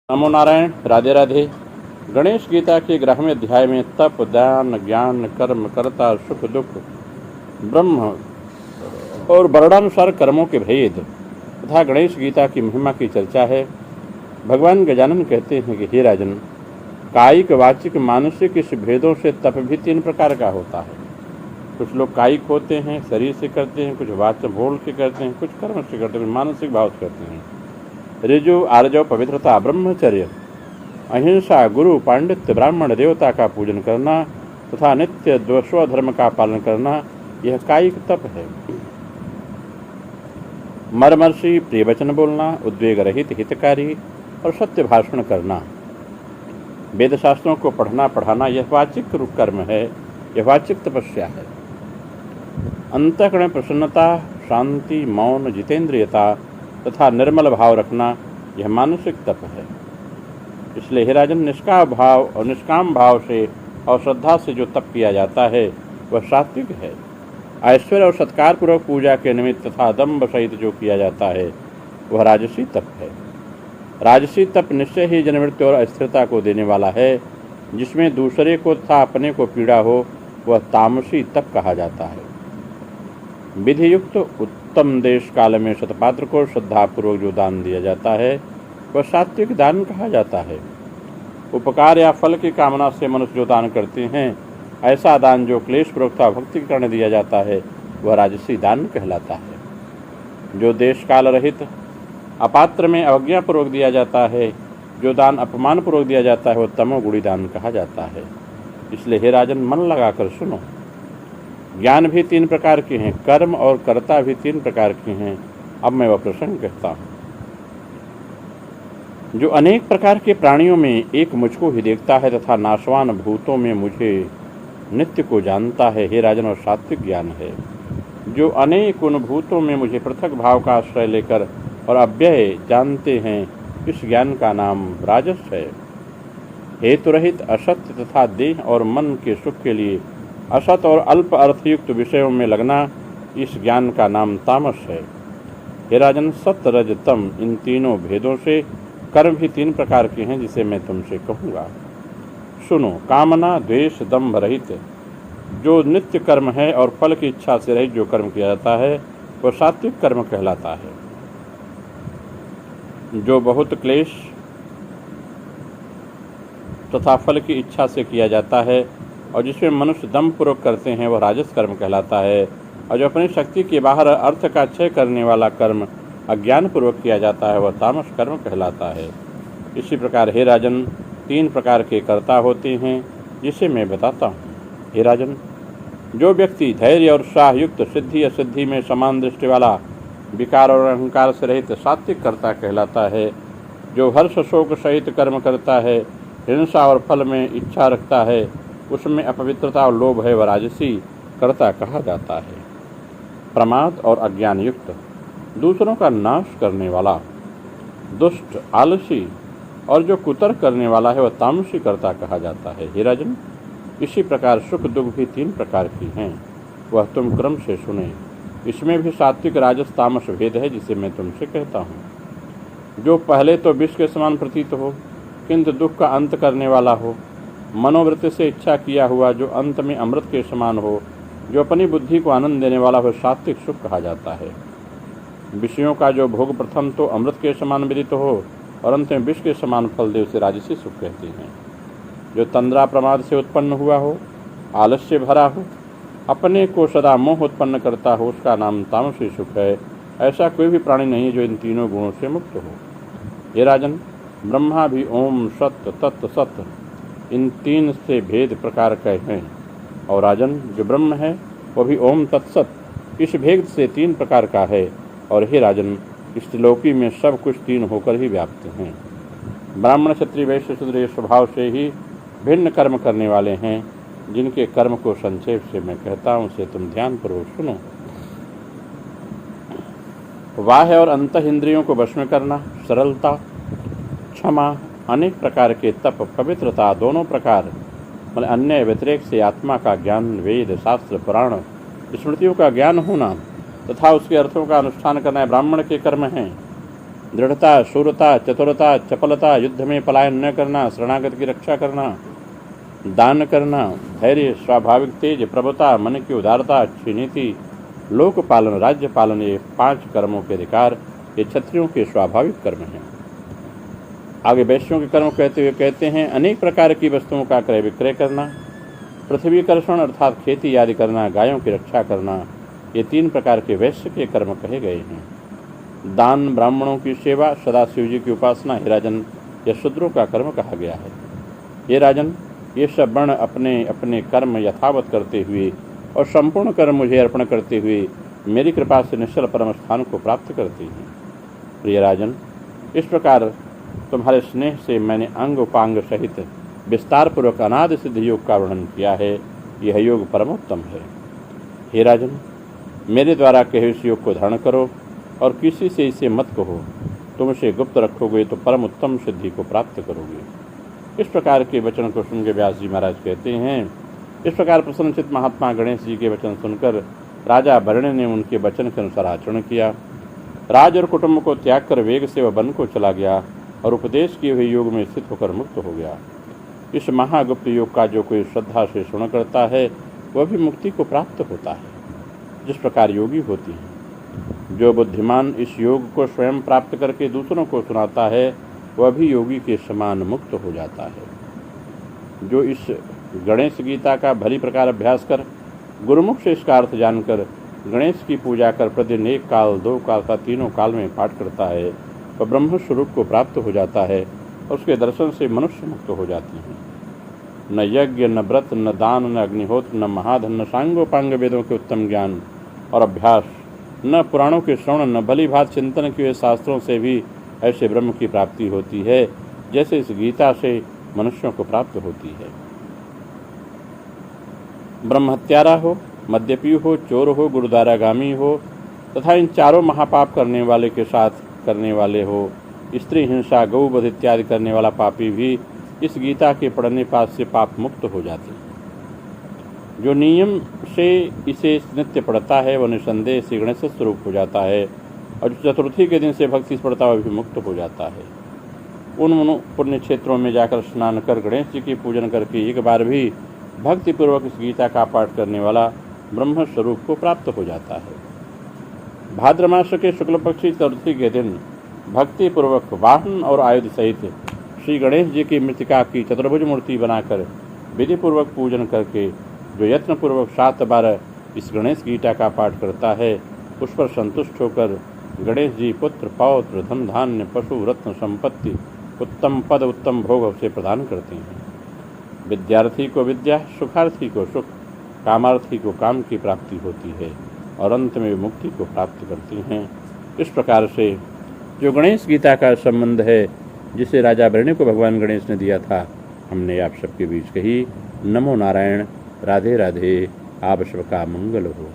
नमो नारायण। राधे राधे। गणेश गीता के 11वें अध्याय में तप, दान, ज्ञान, कर्म, कर्ता, सुख, दुख, ब्रह्म और वर्णानुसार कर्मों के भेद तथा गणेश गीता की महिमा की चर्चा है। भगवान गजानन कहते हैं कि हे राजन, कायिक, वाचिक, मानसिक इस भेदों से तप भी 3 प्रकार का होता है। कुछ लोग कायिक होते हैं, शरीर से करते हैं, कुछ वाच बोल के करते हैं, कुछ कर्म से करते हैं, मानसिक भाव से करते हैं। ऋजु, आर्जव, पवित्रता, ब्रह्मचर्य, अहिंसा, गुरु, पांडित्य, ब्राह्मण, देवता का पूजन करना तथा नित्य स्वधर्म का पालन करना, यह कायिक तप है। मर्मर्षि, प्रिय वचन बोलना, उद्वेग रहित, हितकारी और सत्य भाषण करना, वेद शास्त्रों को पढ़ना पढ़ाना, यह वाचिक कर्म है, यह वाचिक तपस्या है। अंतःकरण प्रसन्नता, शांति, मौन, जितेंद्रियता तथा निर्मल भाव रखना, यह मानसिक तप है। इसलिए हे राजन, निष्काम भाव से और श्रद्धा से जो तप किया जाता है वह सात्विक है। ऐश्वर्य और सत्कार पूर्वक पूजा के निमित्त तथा दंभ सहित जो किया जाता है वह राजसी तप है। राजसी तप निश्चय ही जन्म मृत्यु और अस्थिरता को देने वाला है। जिसमें दूसरे को तथा अपने को पीड़ा हो वह तामसी तप कहा जाता है। विधि युक्त उत्तम देश काल में शतपात्र को श्रद्धापूर्वक जो दान दिया जाता है वह सात्विक दान कहा जाता है। उपकार या फल की कामना से मनुष्य जो दान करते हैं, ऐसा दान जो क्लेश पूर्वक भक्ति के कारण दिया जाता है वह राजसी दान कहलाता है। जो देश काल रहित अपात्र में अवज्ञापूर्वक दिया जाता है, जो दान अपमान पूर्वक दिया जाता है वह तमोगुणी दान कहा जाता है। इसलिए हे राजन, मन लगाकर सुनो। ज्ञान भी 3 प्रकार के हैं, कर्म और कर्ता भी 3 प्रकार के हैं। अब मैं वह प्रसंग कहता हूँ। जो अनेक प्रकार के प्राणियों में एक मुझको ही देखता है तथा नाशवान भूतों में मुझे नित्य को जानता है, हे राजन, और सात्विक ज्ञान है। जो अनेक उन भूतों में मुझे पृथक भाव का आश्रय लेकर और अव्यय जानते हैं, इस ज्ञान का नाम राजस है। हेतु रहित, असत्य तथा देह और मन के सुख के लिए असत और अल्प अर्थयुक्त विषयों में लगना, इस ज्ञान का नाम तामस है। हे राजन, सत, रज, तम, इन तीनों भेदों से कर्म भी 3 प्रकार के हैं, जिसे मैं तुमसे कहूँगा। सुनो। कामना, द्वेष, दंभ रहित जो नित्य कर्म है और फल की इच्छा से रहित जो कर्म किया जाता है वह सात्विक कर्म कहलाता है। जो बहुत क्लेश तथा फल की इच्छा से किया जाता है और जिसमें मनुष्य दम्भपूर्वक करते हैं वह राजस कर्म कहलाता है। और जो अपनी शक्ति के बाहर अर्थ का क्षय करने वाला कर्म अज्ञानपूर्वक किया जाता है वह तामस कर्म कहलाता है। इसी प्रकार हे राजन, 3 प्रकार के कर्ता होते हैं, जिसे मैं बताता हूँ। हे राजन, जो व्यक्ति धैर्य और उत्साह युक्त, सिद्धि असिद्धि में समान दृष्टि वाला, विकार और अहंकार से रहित सात्विक कर्ता कहलाता है। जो हर्ष शोक सहित कर्म करता है, हिंसा और फल में इच्छा रखता है, उसमें अपवित्रता और लोभ है, वह राजसी कर्ता कहा जाता है। प्रमाद और अज्ञान युक्त, दूसरों का नाश करने वाला, दुष्ट, आलसी और जो कुतर्क करने वाला है वह तामसी कर्ता कहा जाता है। हे राजन, इसी प्रकार सुख दुख भी 3 प्रकार की हैं, वह तुम क्रम से सुने। इसमें भी सात्विक, राजस, तामस भेद है, जिसे मैं तुमसे कहता हूँ। जो पहले तो विष के समान प्रतीत हो किंतु दुख का अंत करने वाला हो, मनोवृत्ति से इच्छा किया हुआ जो अंत में अमृत के समान हो, जो अपनी बुद्धि को आनंद देने वाला हो, सात्विक सुख कहा जाता है। विषयों का जो भोग प्रथम तो अमृत के समान विदित हो और अंत में विष के समान फल दे, उसे राजसी सुख कहते हैं। जो तंद्रा प्रमाद से उत्पन्न हुआ हो, आलस्य भरा हो, अपने को सदा मोह उत्पन्न करता हो, उसका नाम तामसी सुख है। ऐसा कोई भी प्राणी नहीं जो इन तीनों गुणों से मुक्त हो। हे राजन, ब्रह्मा भी ओम, सत्य, तत्व, सत्य, इन 3 से भेद प्रकार के हैं। और राजन, जो ब्रह्म है वह भी ओम तत्सत, इस भेद से 3 प्रकार का है। और हे राजन, इस त्रिलोकी में सब कुछ 3 होकर ही व्याप्त हैं। ब्राह्मण, क्षत्रिय, वैश्य, शूद्र स्वभाव से ही भिन्न कर्म करने वाले हैं, जिनके कर्म को संक्षेप से मैं कहता हूँ, उसे तुम ध्यानपूर्वक सुनो। बाह्य और अंतः इंद्रियों को वश में करना, सरलता, क्षमा, अनेक प्रकार के तप, पवित्रता, दोनों प्रकार मतलब अन्य व्यतिरेक से आत्मा का ज्ञान, वेद, शास्त्र, पुराण, स्मृतियों का ज्ञान होना तथा उसके अर्थों का अनुष्ठान करना ब्राह्मण के कर्म हैं। दृढ़ता, शूरता, चतुरता, चपलता, युद्ध में पलायन न करना, शरणागत की रक्षा करना, दान करना, धैर्य, स्वाभाविक तेज, प्रभुता, मन की उदारता, अच्छी नीति, लोक पालन, राज्य पालन, ये 5 कर्मों के अधिकार ये क्षत्रियों के स्वाभाविक कर्म हैं। आगे वैश्यों के कर्म कहते हुए कहते हैं, अनेक प्रकार की वस्तुओं का क्रय विक्रय करना, पृथ्वी कर्षण अर्थात खेती आदि करना, गायों की रक्षा करना, ये 3 प्रकार के वैश्य के कर्म कहे गए हैं। दान, ब्राह्मणों की सेवा, सदाशिव जी की उपासना, हे राजन, यह शूद्रों का कर्म कहा गया है। ये राजन, ये सब वर्ण अपने अपने कर्म यथावत करते हुए और संपूर्ण कर्म मुझे अर्पण करते हुए मेरी कृपा से निश्चल परम स्थान को प्राप्त करते हैं। प्रिय राजन, इस प्रकार तुम्हारे स्नेह से मैंने अंग उपांग सहित विस्तार पूर्वक अनादि सिद्ध योग का वर्णन किया है। यह योग परमोत्तम है। हे राजन, मेरे द्वारा कहे इस योग को धारण करो और किसी से इसे मत कहो। तुम इसे गुप्त रखोगे तो परम उत्तम सिद्धि को प्राप्त करोगे। इस प्रकार के वचन को सुन के व्यास जी महाराज कहते हैं, इस प्रकार प्रसन्नचित्त महात्मा गणेश जी के वचन सुनकर राजा वरुण ने उनके वचन के अनुसार आचरण किया। राज और कुटुंब को त्याग कर वेग से वह वन को चला गया और उपदेश किए हुए योग में स्थित होकर मुक्त हो गया। इस महागुप्त योग का जो कोई श्रद्धा से श्रवण करता है वह भी मुक्ति को प्राप्त होता है, जिस प्रकार योगी होती हैं। जो बुद्धिमान इस योग को स्वयं प्राप्त करके दूसरों को सुनाता है वह भी योगी के समान मुक्त हो जाता है। जो इस गणेश गीता का भली प्रकार अभ्यास कर गुरुमुख से इसका अर्थ जानकर गणेश की पूजा कर प्रतिदिन 1 काल, 2 काल का 3 काल में पाठ करता है वह ब्रह्म स्वरूप को प्राप्त हो जाता है और उसके दर्शन से मनुष्य मुक्त हो जाती हैं। न यज्ञ, न व्रत, न दान, न अग्निहोत्र, न महाधन, न सांगोपांग वेदों के उत्तम ज्ञान और अभ्यास, न पुराणों के श्रवण, न भली भात चिंतन किए शास्त्रों से भी ऐसे ब्रह्म की प्राप्ति होती है जैसे इस गीता से मनुष्यों को प्राप्त होती है। ब्रह्म हत्यारा हो, मद्यपी हो, चोर हो, गुरुद्वारागामी हो तथा इन 4 महापाप करने वाले के साथ करने वाले हो, स्त्री हिंसा, गौवध इत्यादि करने वाला पापी भी इस गीता के पढ़ने पास से पाप मुक्त हो जाते हैं। जो नियम से इसे नित्य पढ़ता है वह निसंदेह से गणेश स्वरूप हो जाता है और जो चतुर्थी के दिन से भक्ति से पढ़ता है वह भी मुक्त हो जाता है। उन पुण्य क्षेत्रों में जाकर स्नान कर गणेश जी की पूजन करके एक बार भी भक्तिपूर्वक इस गीता का पाठ करने वाला ब्रह्म स्वरूप को प्राप्त हो जाता है। भाद्र मास के शुक्ल पक्षी चतुर्थी के दिन भक्तिपूर्वक वाहन और आयुध सहित श्री गणेश जी की मृतिका की चतुर्भुज मूर्ति बनाकर विधिपूर्वक पूजन करके जो यत्नपूर्वक 7 बार इस गणेश गीता का पाठ करता है उस पर संतुष्ट होकर गणेश जी पुत्र, पौत्र, धन धान्य, पशु, रत्न, संपत्ति, उत्तम पद, उत्तम भोग उसे प्रदान करते हैं। विद्यार्थी को विद्या, सुखार्थी को सुख, कामार्थी को काम की प्राप्ति होती है और अंत में मुक्ति को प्राप्त करती हैं। इस प्रकार से जो गणेश गीता का संबंध है जिसे राजा वरुण को भगवान गणेश ने दिया था हमने आप सबके बीच कही। नमो नारायण। राधे राधे। आप सबका मंगल हो।